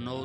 9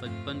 55